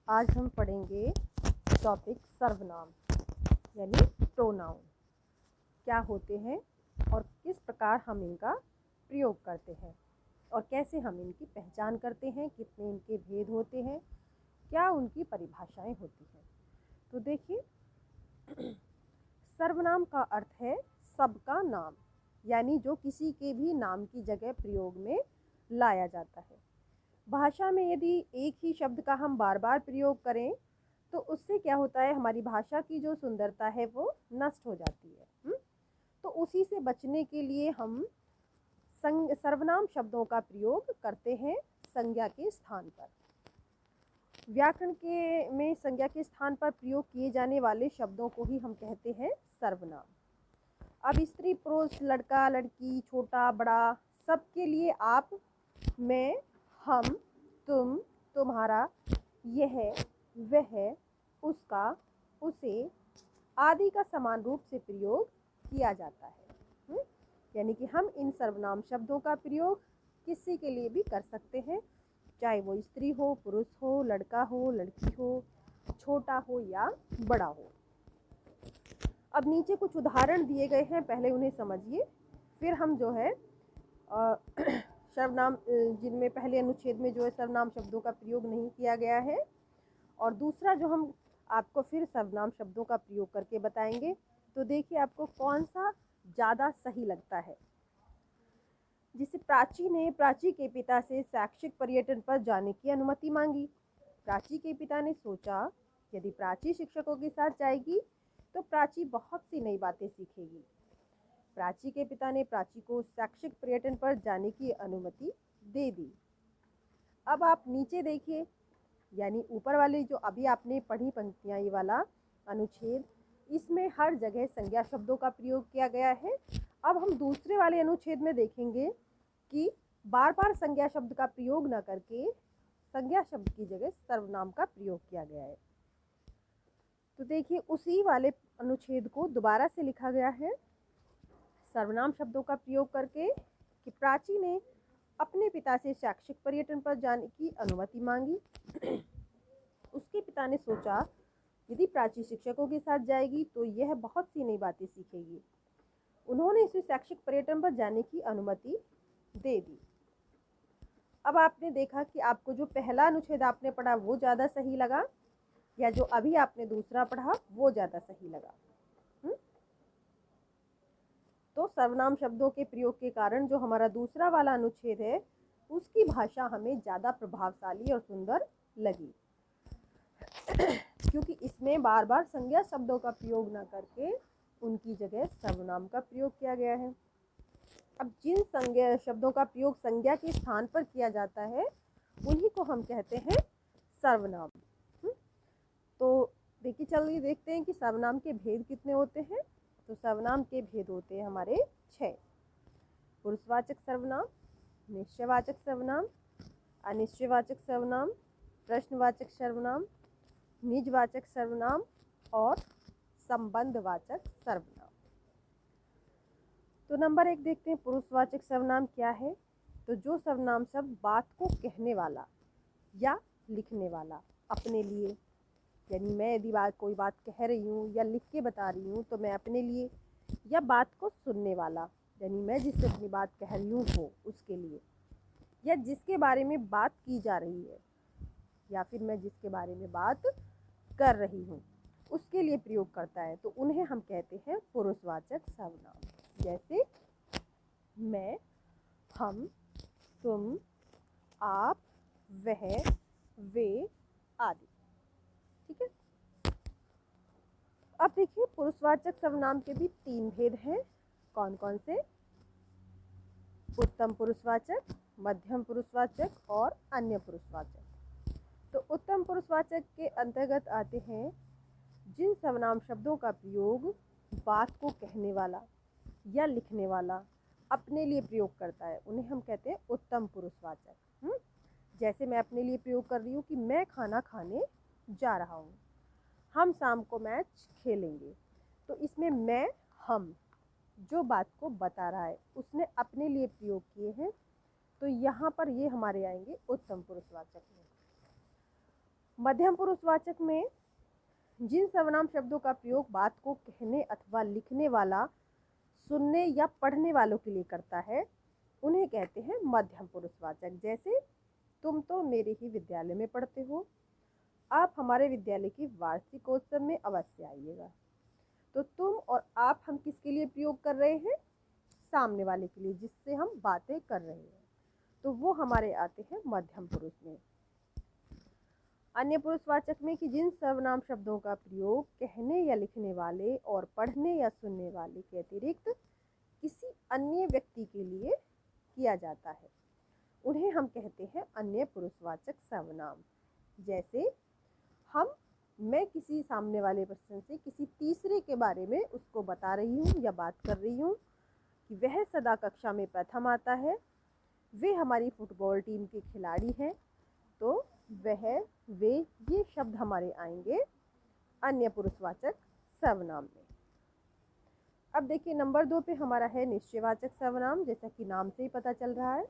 आज हम पढ़ेंगे टॉपिक सर्वनाम यानी प्रोनाउन क्या होते हैं और किस प्रकार हम इनका प्रयोग करते हैं और कैसे हम इनकी पहचान करते हैं, कितने इनके भेद होते हैं, क्या उनकी परिभाषाएं होती हैं। तो देखिए, सर्वनाम का अर्थ है सबका नाम, यानी जो किसी के भी नाम की जगह प्रयोग में लाया जाता है। भाषा में यदि एक ही शब्द का हम बार बार प्रयोग करें तो उससे क्या होता है, हमारी भाषा की जो सुंदरता है वो नष्ट हो जाती है। तो उसी से बचने के लिए हम सर्वनाम शब्दों का प्रयोग करते हैं संज्ञा के स्थान पर। व्याकरण के में संज्ञा के स्थान पर प्रयोग किए जाने वाले शब्दों को ही हम कहते हैं सर्वनाम। अब स्त्री पुरुष, लड़का लड़की, छोटा बड़ा, सबके लिए आप, मैं, हम, तुम, तुम्हारा, यह, वह, उसका, उसे आदि का समान रूप से प्रयोग किया जाता है। यानी कि हम इन सर्वनाम शब्दों का प्रयोग किसी के लिए भी कर सकते हैं, चाहे वो स्त्री हो, पुरुष हो, लड़का हो, लड़की हो, छोटा हो या बड़ा हो। अब नीचे कुछ उदाहरण दिए गए हैं, पहले उन्हें समझिए, फिर हम जो है सर्वनाम जिनमें पहले अनुच्छेद में जो है सर्वनाम शब्दों का प्रयोग नहीं किया गया है, और दूसरा जो हम आपको फिर सर्वनाम शब्दों का प्रयोग करके बताएंगे। तो देखिए आपको कौन सा ज़्यादा सही लगता है। जिसे प्राची ने प्राची के पिता से शैक्षिक पर्यटन पर जाने की अनुमति मांगी। प्राची के पिता ने सोचा यदि प्राची शिक्षकों के साथ जाएगी तो प्राची बहुत सी नई बातें सीखेगी। प्राची के पिता ने प्राची को शैक्षिक पर्यटन पर जाने की अनुमति दे दी। अब आप नीचे देखिए, यानी ऊपर वाले जो अभी आपने पढ़ी पंक्तियां, ये वाला अनुच्छेद, इसमें हर जगह संज्ञा शब्दों का प्रयोग किया गया है। अब हम दूसरे वाले अनुच्छेद में देखेंगे कि बार बार संज्ञा शब्द का प्रयोग न करके संज्ञा शब्द की जगह सर्वनाम का प्रयोग किया गया है। तो देखिए उसी वाले अनुच्छेद को दोबारा से लिखा गया है सर्वनाम शब्दों का प्रयोग करके कि प्राची ने अपने पिता से शैक्षिक पर्यटन पर जाने की अनुमति मांगी। उसके पिता ने सोचा यदि प्राची शिक्षकों के साथ जाएगी तो यह बहुत सी नई बातें सीखेगी। उन्होंने इसे शैक्षिक पर्यटन पर जाने की अनुमति दे दी। अब आपने देखा कि आपको जो पहला अनुच्छेद आपने पढ़ा वो ज़्यादा सही लगा या जो अभी आपने दूसरा पढ़ा वो ज़्यादा सही लगा। तो सर्वनाम शब्दों के प्रयोग के कारण जो हमारा दूसरा वाला अनुच्छेद है उसकी भाषा हमें ज़्यादा प्रभावशाली और सुंदर लगी क्योंकि इसमें बार बार संज्ञा शब्दों का प्रयोग न करके उनकी जगह सर्वनाम का प्रयोग किया गया है। अब जिन संज्ञा शब्दों का प्रयोग संज्ञा के स्थान पर किया जाता है उन्हीं को हम कहते हैं सर्वनाम। तो देखिए चलिए देखते हैं कि सर्वनाम के भेद कितने होते हैं। तो सर्वनाम के भेद होते हैं हमारे 6। पुरुषवाचक सर्वनाम, निश्चयवाचक सर्वनाम, अनिश्चयवाचक सर्वनाम, प्रश्नवाचक सर्वनाम, निजवाचक सर्वनाम और संबंधवाचक सर्वनाम। तो नंबर 1 देखते हैं पुरुषवाचक सर्वनाम क्या है। तो जो सर्वनाम शब्द बात को कहने वाला या लिखने वाला, अपने लिए, यानी मैं यदि कोई बात कह रही हूँ या लिख के बता रही हूँ तो मैं अपने लिए, या बात को सुनने वाला यानी मैं जिससे अपनी बात कह रही हूँ वो उसके लिए, या जिसके बारे में बात की जा रही है या फिर मैं जिसके बारे में बात कर रही हूँ उसके लिए प्रयोग करता है, तो उन्हें हम कहते हैं पुरुषवाचक सर्वनाम। जैसे मैं, हम, तुम, आप, वह, वे आदि। ठीक है। अब देखिए पुरुषवाचक सर्वनाम के भी 3 भेद हैं। कौन कौन से? उत्तम पुरुषवाचक, मध्यम पुरुषवाचक और अन्य पुरुषवाचक। तो उत्तम पुरुषवाचक के अंतर्गत आते हैं जिन सर्वनाम शब्दों का प्रयोग बात को कहने वाला या लिखने वाला अपने लिए प्रयोग करता है उन्हें हम कहते हैं उत्तम पुरुषवाचक। जैसे मैं अपने लिए प्रयोग कर रही हूँ कि मैं खाना खाने जा रहा हूँ, हम शाम को मैच खेलेंगे। तो इसमें मैं, हम जो बात को बता रहा है उसने अपने लिए प्रयोग किए हैं, तो यहाँ पर ये हमारे आएंगे उत्तम पुरुषवाचक में। मध्यम पुरुषवाचक में जिन सर्वनाम शब्दों का प्रयोग बात को कहने अथवा लिखने वाला सुनने या पढ़ने वालों के लिए करता है उन्हें कहते हैं मध्यम पुरुषवाचक। जैसे तुम तो मेरे ही विद्यालय में पढ़ते हो, आप हमारे विद्यालय की वार्षिकोत्सव में अवश्य आइएगा। तो तुम और आप हम किसके लिए प्रयोग कर रहे हैं? सामने वाले के लिए, जिससे हम बातें कर रहे हैं, तो वो हमारे आते हैं मध्यम पुरुष में। अन्य पुरुषवाचक में कि जिन सर्वनाम शब्दों का प्रयोग कहने या लिखने वाले और पढ़ने या सुनने वाले के अतिरिक्त किसी अन्य व्यक्ति के लिए किया जाता है उन्हें हम कहते हैं अन्य पुरुषवाचक सर्वनाम। जैसे मैं किसी सामने वाले पर्सन से किसी तीसरे के बारे में उसको बता रही हूँ या बात कर रही हूँ कि वह सदा कक्षा में प्रथम आता है, वे हमारी फुटबॉल टीम के खिलाड़ी हैं, तो वे ये शब्द हमारे आएंगे अन्य पुरुषवाचक सर्वनाम में। अब देखिए नंबर 2 पे हमारा है निश्चयवाचक सर्वनाम। जैसा कि नाम से ही पता चल रहा है,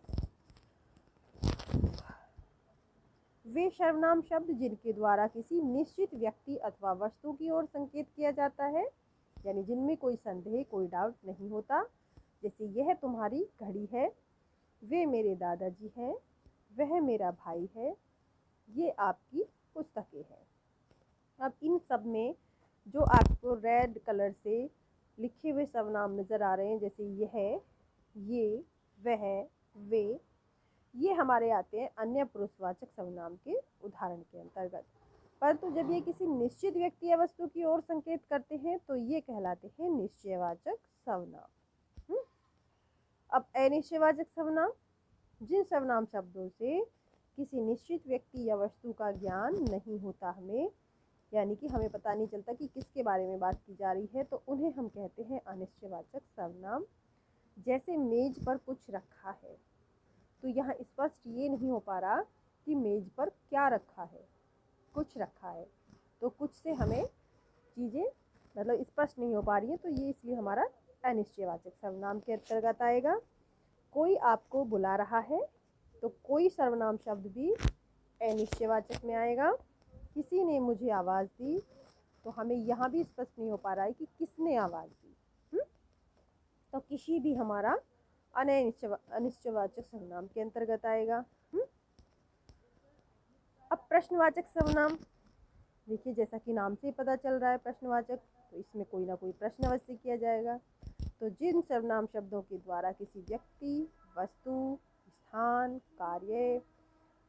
वे सर्वनाम शब्द जिनके द्वारा किसी निश्चित व्यक्ति अथवा वस्तु की ओर संकेत किया जाता है, यानी जिनमें कोई संदेह, कोई डाउट नहीं होता। जैसे यह तुम्हारी घड़ी है, वे मेरे दादाजी हैं, वह मेरा भाई है, ये आपकी पुस्तकें हैं। अब इन सब में जो आपको रेड कलर से लिखे हुए सर्वनाम नज़र आ रहे हैं, जैसे यह, ये, वह, वे, ये हमारे आते हैं अन्य पुरुषवाचक सर्वनाम के उदाहरण के अंतर्गत। परंतु जब ये किसी निश्चित व्यक्ति या वस्तु की ओर संकेत करते हैं तो ये कहलाते हैं निश्चयवाचक सर्वनाम। अब अनिश्चयवाचक सर्वनाम, जिन सर्वनाम शब्दों से किसी निश्चित व्यक्ति या वस्तु का ज्ञान नहीं होता हमें, यानी कि हमें पता नहीं चलता कि किसके बारे में बात की जा रही है, तो उन्हें हम कहते हैं अनिश्चयवाचक सर्वनाम। जैसे मेज पर कुछ रखा है, तो यहाँ स्पष्ट ये नहीं हो पा रहा कि मेज पर क्या रखा है, कुछ रखा है, तो कुछ से हमें चीज़ें मतलब स्पष्ट नहीं हो पा रही है, तो ये इसलिए हमारा अनिश्चयवाचक सर्वनाम के अंतर्गत आएगा। कोई आपको बुला रहा है, तो कोई सर्वनाम शब्द भी अनिश्चयवाचक में आएगा। किसी ने मुझे आवाज़ दी, तो हमें यहाँ भी स्पष्ट नहीं हो पा रहा है कि किसने आवाज़ दी, तो किसी भी हमारा अनिश्चयवाचक सर्वनाम के अंतर्गत आएगा। अब प्रश्नवाचक सर्वनाम, देखिए जैसा कि नाम से पता चल रहा है प्रश्नवाचक, तो इसमें कोई ना कोई प्रश्न अवश्य किया जाएगा। तो जिन सर्वनाम शब्दों के द्वारा किसी व्यक्ति, वस्तु, स्थान, कार्य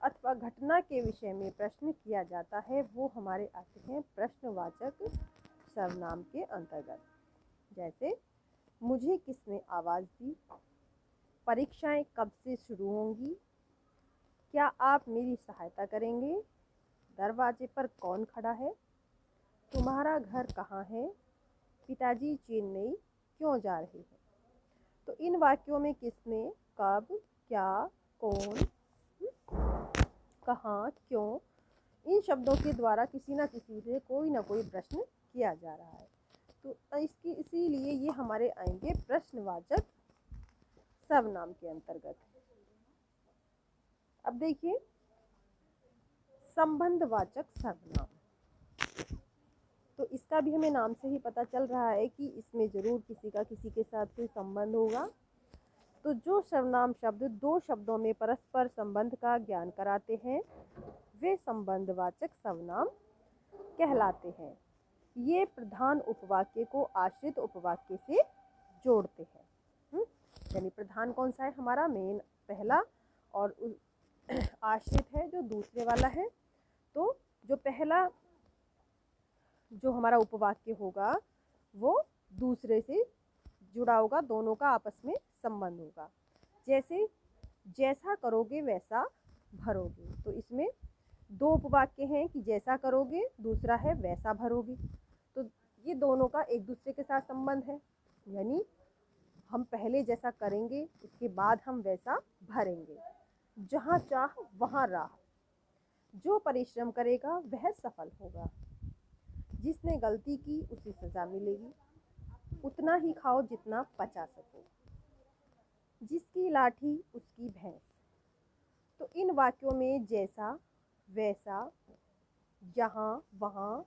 अथवा घटना के विषय में प्रश्न किया जाता है वो हमारे आते हैं प्रश्नवाचक सर्वनाम के अंतर्गत। जैसे मुझे किसने आवाज़ दी, परीक्षाएं कब से शुरू होंगी, क्या आप मेरी सहायता करेंगे, दरवाजे पर कौन खड़ा है, तुम्हारा घर कहाँ है, पिताजी चेन्नई क्यों जा रहे हैं। तो इन वाक्यों में किसने, कब, क्या, कौन, कहाँ, क्यों, इन शब्दों के द्वारा किसी न किसी से कोई ना कोई प्रश्न किया जा रहा है, तो इसीलिए ये हमारे आएंगे प्रश्नवाचक सर्वनाम के अंतर्गत। अब देखिए संबंधवाचक सर्वनाम, तो इसका भी हमें नाम से ही पता चल रहा है कि इसमें ज़रूर किसी का किसी के साथ कोई संबंध होगा। तो जो सर्वनाम शब्द दो शब्दों में परस्पर संबंध का ज्ञान कराते हैं वे संबंधवाचक सर्वनाम कहलाते हैं। ये प्रधान उपवाक्य को आश्रित उपवाक्य से जोड़ते हैं। यानी प्रधान कौन सा है हमारा, मेन पहला, और आश्रित है जो दूसरे वाला है। तो जो पहला जो हमारा उपवाक्य होगा वो दूसरे से जुड़ा होगा, दोनों का आपस में संबंध होगा। जैसे जैसा करोगे वैसा भरोगे, तो इसमें दो उपवाक्य हैं कि जैसा करोगे, दूसरा है वैसा भरोगे। तो ये दोनों का एक दूसरे के साथ संबंध है, यानी हम पहले जैसा करेंगे उसके बाद हम वैसा भरेंगे। जहाँ चाह वहाँ राह, जो परिश्रम करेगा वह सफल होगा, जिसने गलती की उसे सज़ा मिलेगी, उतना ही खाओ जितना पचा सको, जिसकी लाठी उसकी भैंस। तो इन वाक्यों में जैसा, वैसा, यहाँ वहाँ,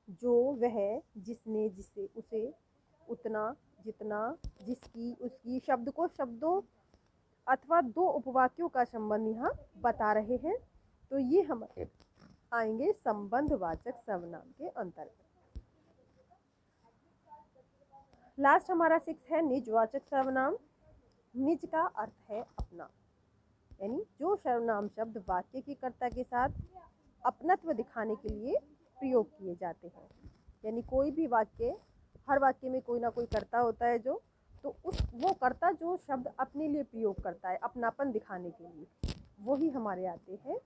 जो वह, जिसने जिसे उसे, उतना जितना, जिसकी उसकी शब्द को शब्दों अथवा दो उपवाक्यों का संबंध यहाँ बता रहे हैं। तो ये हमारे आएंगे संबंधवाचक सर्वनाम के अंतर्गत। लास्ट हमारा 6 है निजवाचक सर्वनाम। निज का अर्थ है अपना, यानी जो सर्वनाम शब्द वाक्य के कर्ता के साथ अपनत्व दिखाने के लिए प्रयोग किए जाते हैं। यानी कोई भी वाक्य, हर वाक्य में कोई ना कोई कर्ता होता है जो, तो वो कर्ता जो शब्द अपने लिए प्रयोग करता है अपनापन दिखाने के लिए, वही हमारे आते हैं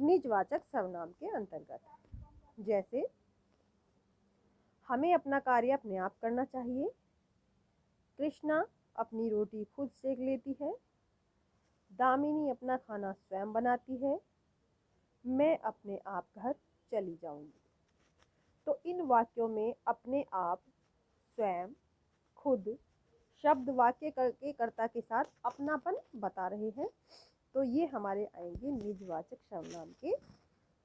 निजवाचक सर्वनाम के अंतर्गत। जैसे हमें अपना कार्य अपने आप करना चाहिए, कृष्णा अपनी रोटी खुद सेक लेती है, दामिनी अपना खाना स्वयं बनाती है, मैं अपने आप घर चली जाऊंगी। तो इन वाक्यों में अपने आप, स्वयं, खुद शब्द वाक्य के कर्ता के साथ अपनापन बता रहे हैं। तो ये हमारे आएंगे निजवाचक सर्वनाम के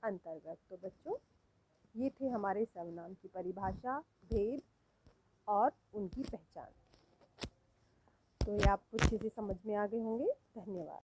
अंतर्गत। तो बच्चों, ये थे हमारे सर्वनाम की परिभाषा, भेद और उनकी पहचान। तो ये आपको अच्छे से समझ में आ गए होंगे। धन्यवाद।